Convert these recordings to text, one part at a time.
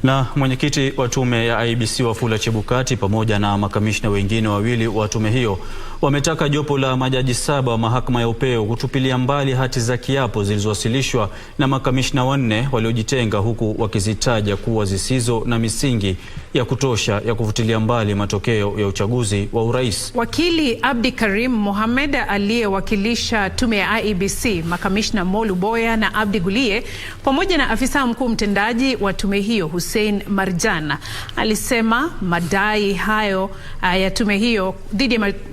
Na mwenyekiti wa tume ya IEBC Wafula Chebukati pamoja na makamishna wengine wawili wa tume hiyo wametaka jopo la majaji saba wa mahakama ya upeo kutupilia mbali hati za kiapo zilizowasilishwa na makamishna wanne waliojitenga, huku wakizitaja kuwa zisizo na misingi ya kutosha ya kufutilia mbali matokeo ya uchaguzi wa urais. Wakili Abdikarim Mohammed aliyewakilisha tume ya IEBC, makamishna Molu Boya na Abdi Guliye pamoja na afisa mkuu mtendaji wa tume hiyo Hussein Marjan alisema madai hayo ya tume hiyo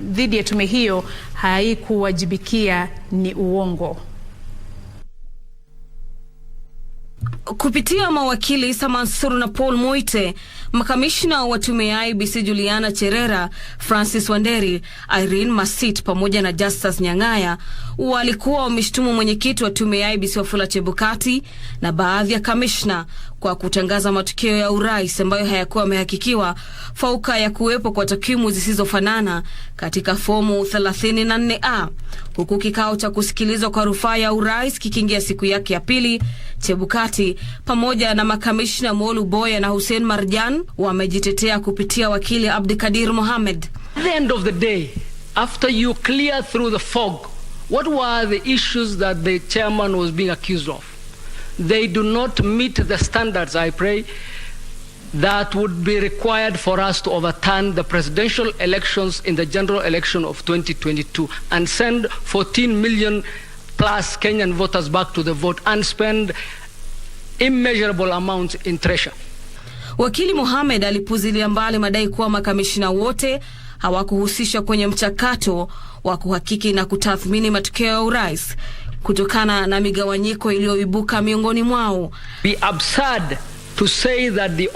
dhidi ya tume hiyo haikuwajibikia ni uongo. Kupitia mawakili Mansur na Paul Moite, makamishna wa tume ya IEBC Juliana Cherera, Francis Wanderi, Irene Masit pamoja na Justus Nyang'aya walikuwa wameshtumu mwenyekiti wa tume ya IEBC Wafula Chebukati na baadhi ya kamishna kwa kutangaza matokeo ya urais ambayo hayakuwa yamehakikiwa, fauka ya kuwepo kwa takwimu zisizofanana katika fomu 34A. Huku kikao cha kusikilizwa kwa rufaa ya urais kikiingia siku yake ya pili, Chebukati pamoja na makamishna Molu Boya na Hussein Marjan wamejitetea kupitia Wakili Abdikarim Mohammed. At the end of the day, after you clear through the fog, what were the issues that the chairman was being accused of? They do not meet the standards, I pray, that would be required for us to overturn the presidential elections in the general election of 2022 and send 14 million plus Kenyan voters back to the vote and spend immeasurable amounts in treasure. Wakili Mohammed alipuzilia mbali madai kuwa makamishina wote hawakuhusishwa kwenye mchakato wa kuhakiki na kutathmini matokeo ya urais kutokana na migawanyiko iliyoibuka miongoni mwao. Be absurd to say that the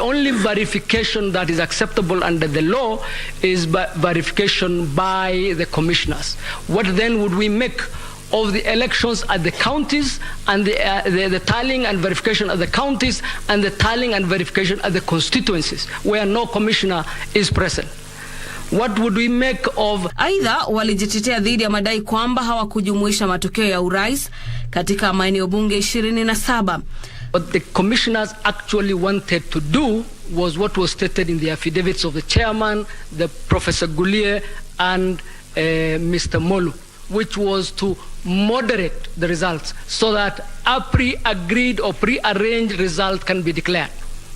only verification that is acceptable under the law is verification by the commissioners. What then would we make of the elections at the counties and the tallying and verification at the counties and the tallying and verification at the constituencies where no commissioner is present? What would we make of? Aidha, walijitetea dhidi ya madai kwamba hawakujumuisha matokeo ya urais katika maeneo bunge 27. What the commissioners actually wanted to do was what was stated in the affidavits of the chairman, the Professor Guliye and Mr. Molu, which was to moderate the results so that a pre-agreed or pre-arranged result can be declared.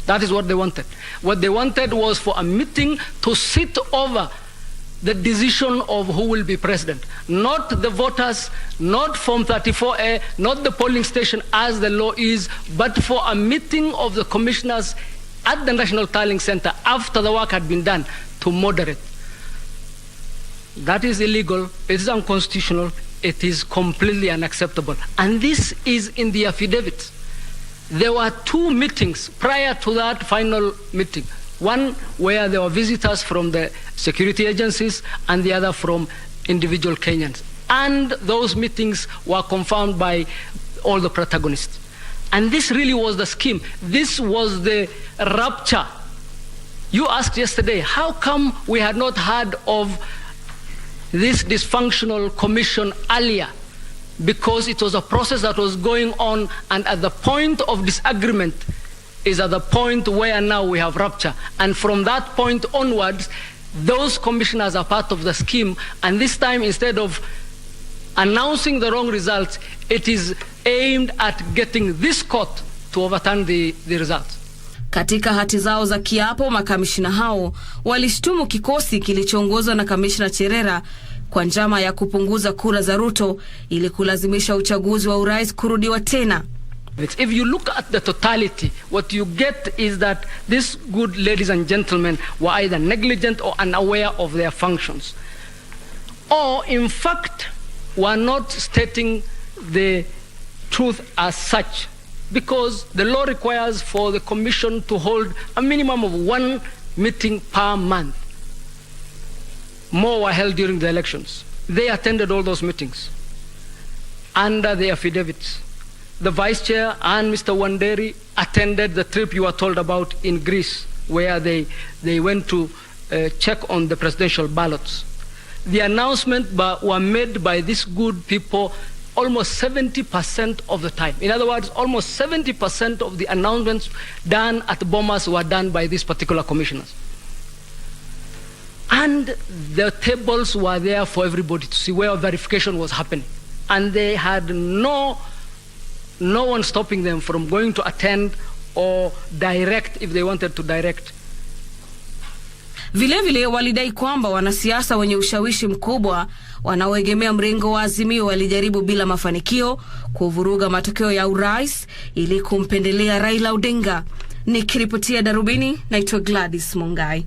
That is what they wanted. What they wanted was for a meeting to sit over the decision of who will be president. Not the voters, not Form 34A, not the polling station as the law is, but for a meeting of the commissioners at the National Tallying Center after the work had been done to moderate. That is illegal, it is unconstitutional, it is completely unacceptable. And this is in the affidavits. There were two meetings prior to that final meeting. One where there were visitors from the security agencies and the other from individual Kenyans. And those meetings were confirmed by all the protagonists. And this really was the scheme. This was the rupture. You asked yesterday, how come we had not heard of this dysfunctional commission earlier? Because it was a process that was going on, and at the point of disagreement is at the point where now we have rupture. And from that point onwards, those commissioners are part of the scheme, and this time instead of announcing the wrong results, it is aimed at getting this court to overturn the results. Katika hati zao za kiapo, makamishina hao walishtumu kikosi kilichoongozwa na kamishna Cherera kwa njama ya kupunguza kura za Ruto ili kulazimisha uchaguzi wa urais kurudiwa tena. If you look at the totality, what you get is that these good ladies and gentlemen were either negligent or unaware of their functions, or in fact were not stating the truth as such, because the law requires for the commission to hold a minimum of 1 meeting per month. More were held during the elections. They attended all those meetings under the affidavits. The vice chair and Mr. Wanderi attended the trip you were told about in Greece, where they went to check on the presidential ballots. The announcement were made by these good people almost 70% of the time. In other words, almost 70% of the announcements done at Bomas were done by these particular commissioners. And the tables were there for everybody to see where verification was happening. And they had no one stopping them from going to attend or direct if they wanted to direct. Vilevile walidai kwamba wanasiasa wenye ushawishi mkubwa wanaoegemea mrengo wa Azimio walijaribu bila mafanikio kuvuruga matokeo ya urais ili kumpendelea Raila Odinga. Nikiripotia Darubini, naitwa Gladys Mungai.